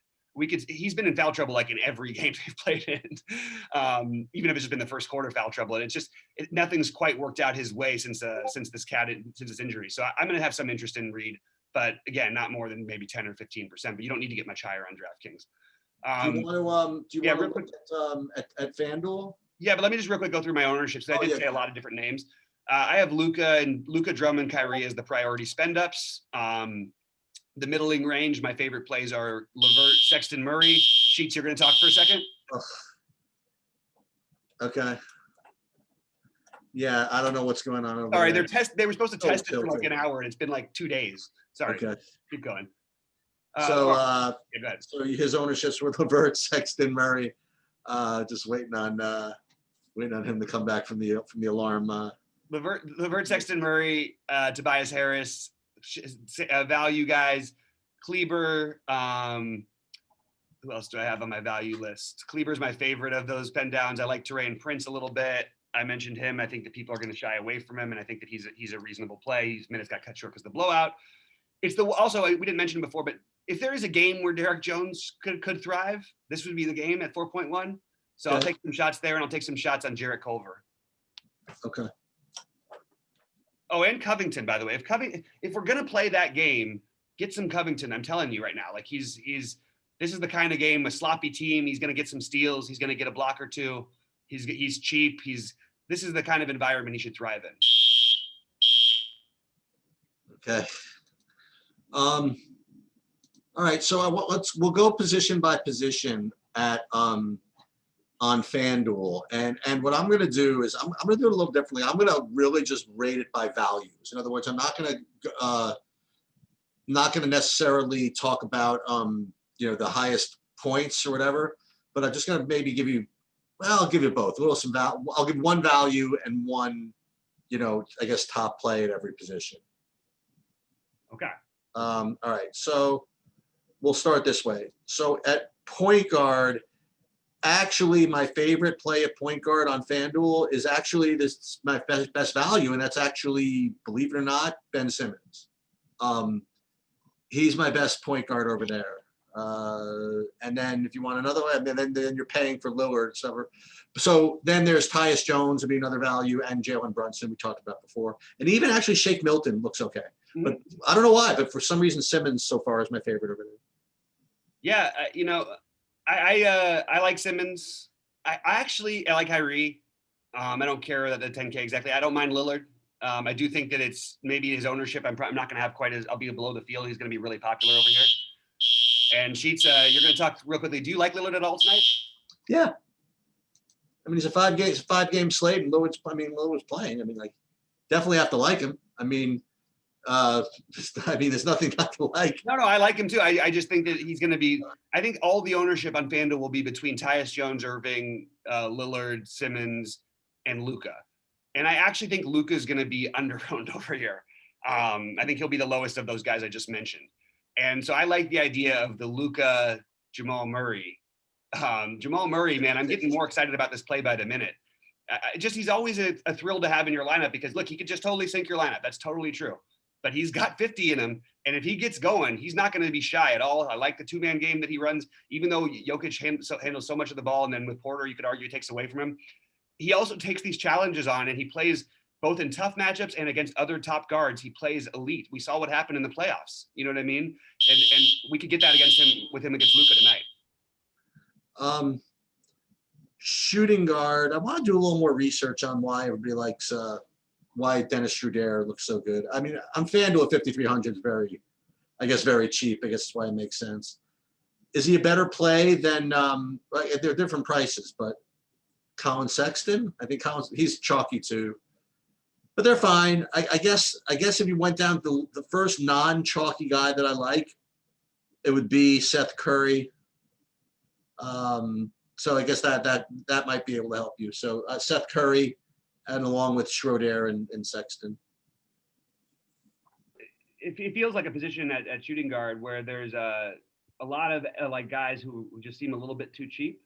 He's been in foul trouble like in every game they've played in, even if it's just been the first quarter foul trouble. And it's just, nothing's quite worked out his way since this injury. So I'm going to have some interest in Reid. But again, not more than maybe 10 or 15%. But you don't need to get much higher on DraftKings. Do you want to look at FanDuel? Yeah, but let me just real quick go through my ownerships. I did say a lot of different names. I have Luka, Drummond, Kyrie as the priority spend ups. The middling range, my favorite plays are LeVert, Sexton, Murray. Sheets, you're going to talk for a second. Okay. Yeah, I don't know what's going on over All right, there. they were supposed to test it for like an hour, and it's been like 2 days. Sorry. Okay. Keep going. So his ownerships were LeVert, Sexton, Murray. Just waiting on him to come back from the alarm. LeVert, Sexton, Murray, Tobias Harris, value guys, Kleber. Who else do I have on my value list? Kleber's my favorite of those pen downs. I like Taurean Prince a little bit. I mentioned him. I think that people are going to shy away from him, and I think that he's a reasonable play. His minutes got cut short because of the blowout. Also we didn't mention it before, but if there is a game where Derrick Jones could thrive, this would be the game at 4.1. So I'll take some shots there, and I'll take some shots on Jarrod Culver. Okay. Oh, and Covington, by the way. If we're gonna play that game, get some Covington. I'm telling you right now, like this is the kind of game, a sloppy team. He's gonna get some steals. He's gonna get a block or two. He's cheap. This is the kind of environment he should thrive in. Okay. All right. So we'll go position by position at on FanDuel, and what I'm going to do is I'm going to do it a little differently. I'm going to really just rate it by values. In other words, I'm not going to necessarily talk about the highest points or whatever, but I'm just going to maybe give you. Well, I'll give you both. I'll give one value and one, I guess top play at every position. Okay. All right. So we'll start this way. So at point guard, actually my favorite play at point guard on FanDuel is actually my best value, and that's actually, believe it or not, Ben Simmons. He's my best point guard over there. And then if you want another one, then you're paying for Lillard. So then there's Tyus Jones would be another value, and Jalen Brunson we talked about before. And even actually Shake Milton looks okay. Mm-hmm. But I don't know why, but for some reason Simmons so far is my favorite over there. Yeah, I like Simmons. I like Kyrie. I don't care that the 10K exactly. I don't mind Lillard. I do think that it's maybe his ownership. I'm not going to have quite as. I'll be below the field. He's going to be really popular over here. And Sheets, you're going to talk real quickly. Do you like Lillard at all tonight? Yeah. I mean, he's a five game slate, and Lillard's playing. I mean, like, definitely have to like him. I mean, there's nothing not to like. No, I like him too. I just think that he's going to be. I think all the ownership on FanDuel will be between Tyus Jones, Irving, Lillard, Simmons, and Luka. And I actually think Luka is going to be underowned over here. I think he'll be the lowest of those guys I just mentioned. And so I like the idea of the Luka Jamal Murray. Jamal Murray, man, I'm getting more excited about this play by the minute. He's always a thrill to have in your lineup because look, he could just totally sink your lineup. That's totally true. But he's got 50 in him. And if he gets going, he's not going to be shy at all. I like the 2-man game that he runs, even though Jokic handles so much of the ball. And then with Porter, you could argue it takes away from him. He also takes these challenges on and he plays both in tough matchups and against other top guards. He plays elite. We saw what happened in the playoffs. You know what I mean? And we could get that with him against Luka tonight. Shooting guard. I want to do a little more research on why everybody likes why Dennis Schroeder looks so good. I mean, I'm FanDuel at 5,300 is very cheap. I guess that's why it makes sense. Is he a better play than they're different prices, but Colin Sexton? I think he's chalky too. But they're fine. I guess if you went down to the first non-chalky guy that I like, it would be Seth Curry. So I guess that might be able to help you. So Seth Curry, and along with Schroeder and Sexton. It feels like a position at shooting guard where there's a lot of like guys who just seem a little bit too cheap.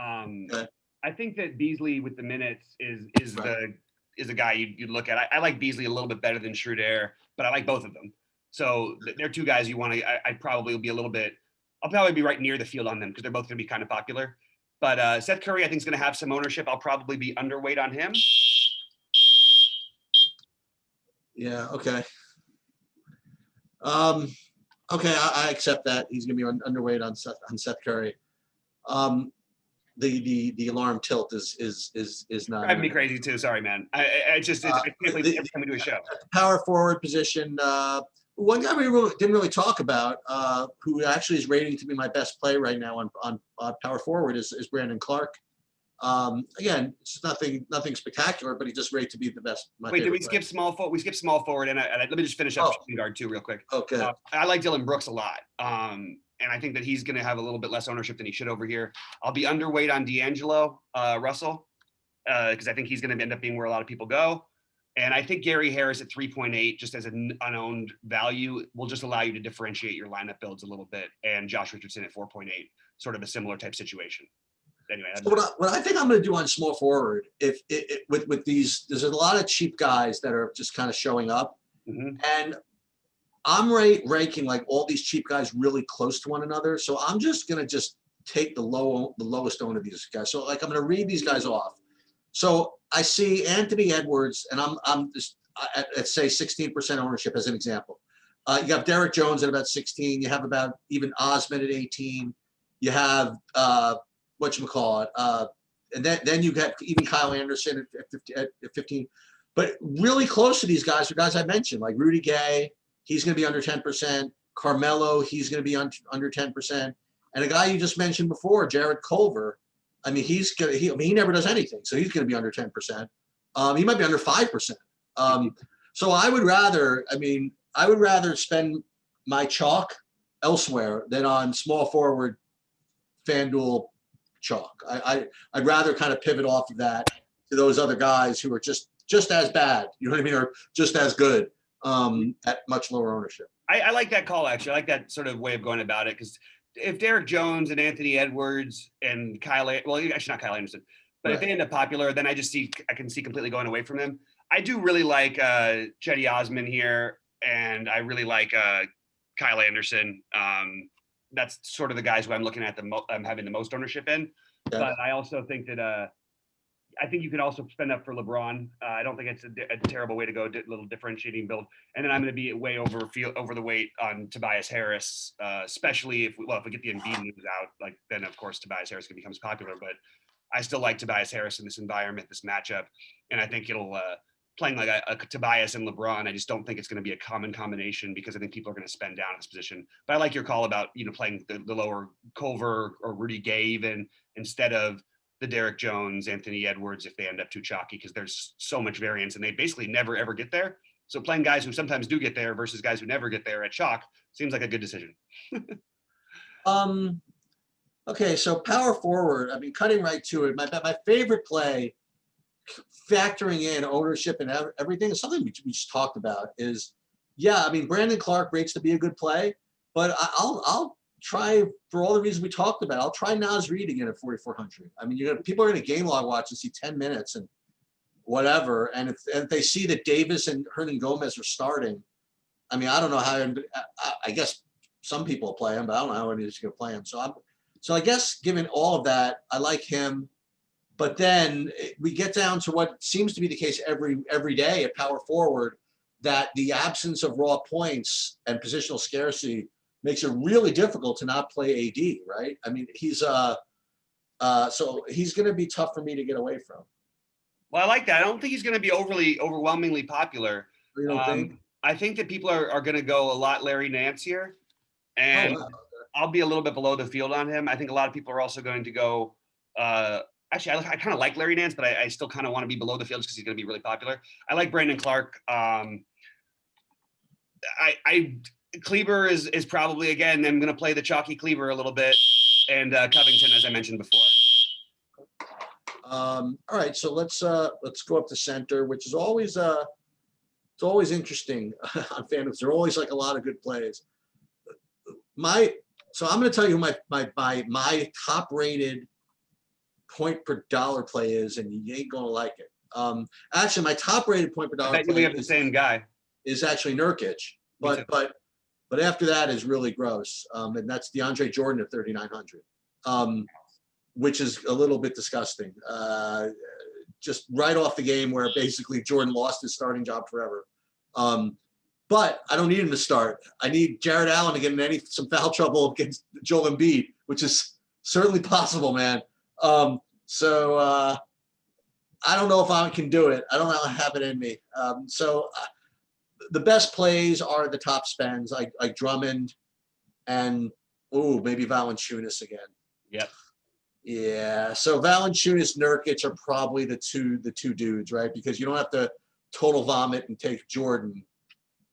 Okay. I think that Beasley with the minutes is a guy you'd look at. I like Beasley a little bit better than Schroeder, but I like both of them. So they're two guys you want to. I'll probably be right near the field on them because they're both going to be kind of popular. But Seth Curry, I think, is going to have some ownership. I'll probably be underweight on him. Yeah. Okay. Okay. I accept that he's going to be underweight on Seth Curry. The alarm tilt is not Driving me crazy too. Sorry, man. I can't believe every time we do a show. Power forward position. One guy we didn't really talk about, who actually is rating to be my best play right now on power forward is Brandon Clark. Again, it's nothing spectacular, but he just rated to be the best. Wait, did we skip small forward? We skipped small forward, and let me just finish up shooting guard too, real quick. Okay. I like Dylan Brooks a lot, and I think that he's going to have a little bit less ownership than he should over here. I'll be underweight on D'Angelo Russell because I think he's going to end up being where a lot of people go. And I think Gary Harris at 3.8, just as an unowned value, will just allow you to differentiate your lineup builds a little bit. And Josh Richardson at 4.8, sort of a similar type situation. Anyway, so what I think I'm going to do on small forward, with these, there's a lot of cheap guys that are just kind of showing up, and I'm ranking like all these cheap guys really close to one another. So I'm just going to take the lowest owned of these guys. So like I'm going to read these guys off. So I see Anthony Edwards, and I'm just at say 16% ownership as an example. You have Derrick Jones at about 16. You have about even Osman at 18. You have whatchamacallit, and then you get even Kyle Anderson at 15. But really close to these guys are guys I mentioned, like Rudy Gay. He's going to be under 10%. Carmelo, he's going to be under 10%. And a guy you just mentioned before, Jarrod Culver. I mean, he never does anything, so he's going to be under 10%. He might be under 5%. So I would rather spend my chalk elsewhere than on small forward FanDuel chalk. I'd rather kind of pivot off of that to those other guys who are just as bad, you know what I mean, or just as good at much lower ownership. I like that call, actually. I like that sort of way of going about it, because if Derrick Jones and Anthony Edwards and actually not Kyle Anderson, but if they end up popular, then I can see completely going away from him. I do really like Cedi Osman here, and I really like Kyle Anderson. That's sort of the guys who I'm looking at I'm having the most ownership in. Yeah. But I also think that I think you can also spend up for LeBron. I don't think it's a terrible way to go, little differentiating build. And then I'm going to be way over the weight on Tobias Harris, especially if we get the Embiid news out. Like then of course Tobias Harris becomes popular. But I still like Tobias Harris in this environment, this matchup, and I think it'll playing like a Tobias and LeBron. I just don't think it's going to be a common combination because I think people are going to spend down at this position. But I like your call about playing the lower Culver or Rudy Gay even instead of the Derrick Jones, Anthony Edwards, if they end up too chalky, because there's so much variance and they basically never, ever get there. So playing guys who sometimes do get there versus guys who never get there at chalk seems like a good decision. Okay, so power forward, I mean, cutting right to it, my favorite play factoring in ownership and everything is something we just talked about. Is I mean, Brandon Clark rates to be a good play, but I'll try, for all the reasons we talked about, I'll try Naz Reid again at 4,400. I mean, people are going to game log watch and see 10 minutes and whatever. And if they see that Davis and Hernan Gomez are starting, I mean, I don't know how. I guess some people play him, but I don't know how anybody's going to play him. So I guess given all of that, I like him. But then we get down to what seems to be the case every day at power forward, that the absence of raw points and positional scarcity makes it really difficult to not play AD, right? I mean, so he's going to be tough for me to get away from. Well, I like that. I don't think he's going to be overwhelmingly popular. You don't think? I think that people are going to go a lot Larry Nance here, and I'll be a little bit below the field on him. I think a lot of people are also going to go. Actually, I kind of like Larry Nance, but I still kind of want to be below the field just because he's going to be really popular. I like Brandon Clark. Kleber is probably, again, I'm going to play the chalky Kleber a little bit, and Covington, as I mentioned before. All right, so let's go up to center, which is always it's always interesting on FanDuel. There are always like a lot of good plays. So I'm going to tell you who my top rated point per dollar play is, and you ain't going to like it. Actually, my top rated point per dollar play we have the same guy. Is actually Nurkic, but after that is really gross, and that's DeAndre Jordan at 3,900, which is a little bit disgusting. Just right off the game where basically Jordan lost his starting job forever. But I don't need him to start. I need Jarrett Allen to get in some foul trouble against Joel Embiid, which is certainly possible, man. So I don't know if I can do it. I don't know how to have it in me. The best plays are the top spends, like Drummond and maybe Valanciunas again. Yep. Yeah. So Valanciunas, Nurkic are probably the two dudes, right? Because you don't have to total vomit and take Jordan,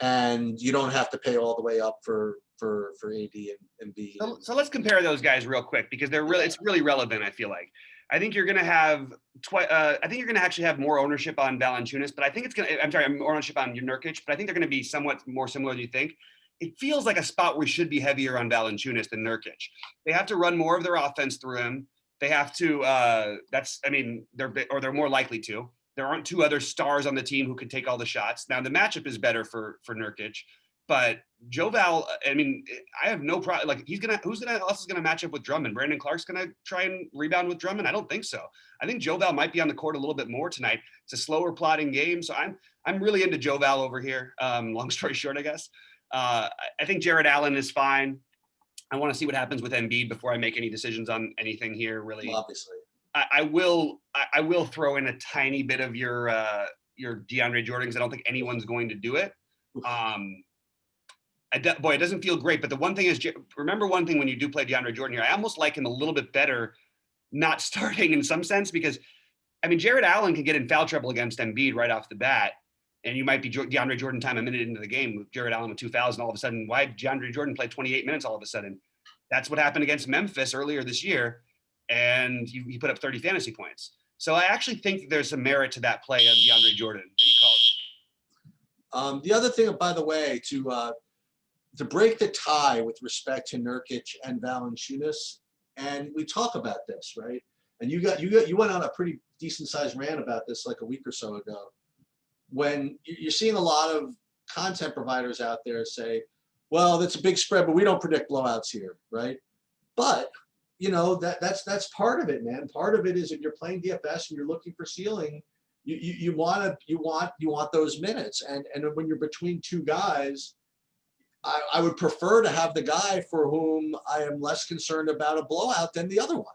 and you don't have to pay all the way up for AD and B. So let's compare those guys real quick, because it's really relevant. I feel like. I think you're going to have I think you're going to actually have more ownership on Valanciunas, but I think more ownership on Nurkic, but I think they're going to be somewhat more similar than you think. It feels like a spot where we should be heavier on Valanciunas than Nurkic. They have to run more of their offense through him. They have to. They're more likely to. There aren't two other stars on the team who can take all the shots. Now the matchup is better for Nurkic, but Joval, I mean, I have no problem. Like who's else is gonna match up with Drummond? Brandon Clark's gonna try and rebound with Drummond? I don't think so. I think Joval might be on the court a little bit more tonight. It's a slower plotting game, so I'm really into Joval over here. Long story short, I guess. I think Jarrett Allen is fine. I want to see what happens with Embiid before I make any decisions on anything here. Really, well, obviously, I will throw in a tiny bit of your DeAndre Jordan, because I don't think anyone's going to do it. It doesn't feel great. But the one thing is, remember one thing when you do play DeAndre Jordan here, I almost like him a little bit better not starting in some sense, because I mean, Jarrett Allen can get in foul trouble against Embiid right off the bat. And you might be DeAndre Jordan time a minute into the game with Jarrett Allen with 2 fouls, and all of a sudden, why did DeAndre Jordan play 28 minutes all of a sudden? That's what happened against Memphis earlier this year, and he put up 30 fantasy points. So I actually think there's some merit to that play of DeAndre Jordan that you called. The other thing, by the way, to break the tie with respect to Nurkic and Valanciunas, and we talk about this, right? And you went on a pretty decent sized rant about this like a week or so ago. When you're seeing a lot of content providers out there say, well, that's a big spread, but we don't predict blowouts here, right? But that's part of it, man. Part of it is if you're playing DFS and you're looking for ceiling, you want those minutes, and when you're between two guys, I would prefer to have the guy for whom I am less concerned about a blowout than the other one,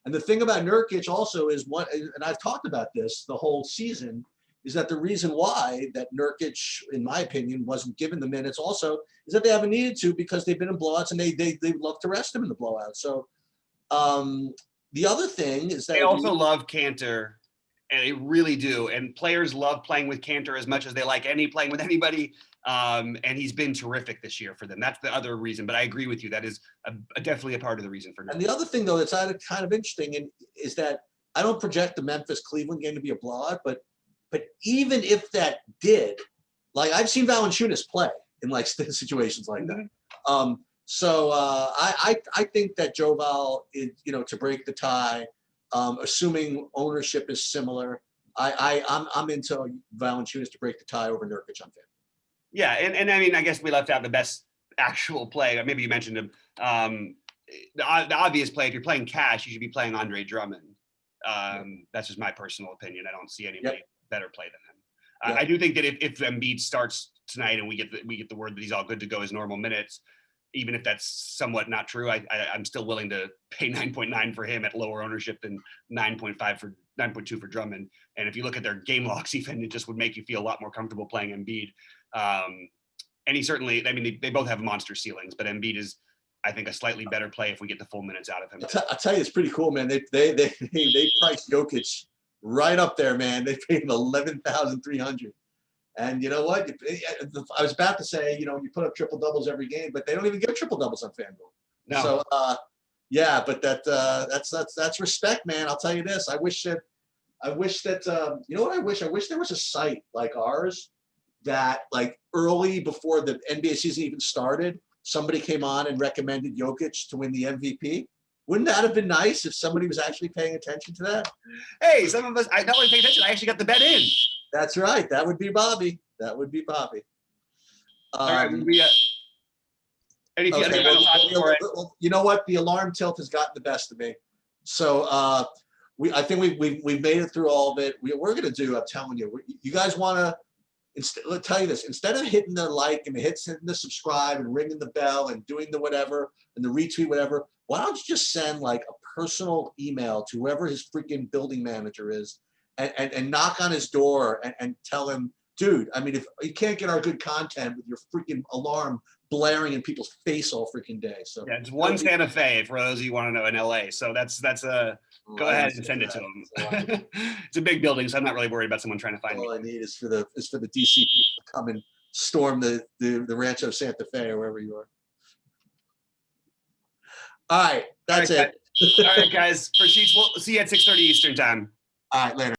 and the thing about Nurkic also is and I've talked about this the whole season, is that the reason why that Nurkic, in my opinion, wasn't given the minutes also is that they haven't needed to, because they've been in blowouts and they love to rest him in the blowout. So the other thing is that they also love Cantor, and they really do. And players love playing with Cantor as much as they like playing with anybody. And he's been terrific this year for them. That's the other reason. But I agree with you. That is definitely a part of the reason for Nurkic. And the other thing, though, that's kind of interesting is that I don't project the Memphis-Cleveland game to be a blowout, but even if that did, like I've seen Valanciunas play in like situations like that. So I think that Joe Val is, to break the tie, assuming ownership is similar, I'm into Valanciunas to break the tie over Nurkic on FanDuel. Yeah, and I mean, I guess we left out the best actual play. Maybe you mentioned him. The obvious play, if you're playing cash, you should be playing Andre Drummond. That's just my personal opinion. I don't see anybody better play than him. I do think that if Embiid starts tonight and we get the word that he's all good to go his normal minutes, even if that's somewhat not true, I'm still willing to pay 9.9 for him at lower ownership than 9.2 for Drummond. And if you look at their game logs, even it just would make you feel a lot more comfortable playing Embiid. And he certainly, I mean, they both have monster ceilings, but Embiid is, I think, a slightly better play if we get the full minutes out of him. I'll tell you, it's pretty cool, man. They priced Jokic right up there, man. They paid him $11,300. And you know what? I was about to say, you put up triple doubles every game, but they don't even give triple doubles on FanDuel. No. So but that's respect, man. I'll tell you this. I wish that you know what I wish? I wish there was a site like ours that like early before the NBA season even started, somebody came on and recommended Jokic to win the MVP. Wouldn't that have been nice if somebody was actually paying attention to that? Hey, some of us, I not only pay attention, I actually got the bet in. That's right. That would be Bobby. All right, anything okay, well, you know what? The alarm tilt has gotten the best of me. So I think we've made it through all of it. We're going to do, I'm telling you, you guys want to, let's tell you this, instead of hitting the like and hitting the subscribe and ringing the bell and doing the whatever and the retweet, whatever, why don't you just send like a personal email to whoever his freaking building manager is and knock on his door and tell him, dude, I mean, if you can't get our good content with your freaking alarm blaring in people's face all freaking day. So yeah, it's one Santa Fe for those of you want to know in LA. So that's a go ahead and send it to them. It's a big building, so I'm not really worried about someone trying to find me. All I need is for the DC people to come and storm the Rancho Santa Fe or wherever you are. All right, that's it. All right, guys. For Sheets, we'll see you at 6:30 Eastern time. All right, later.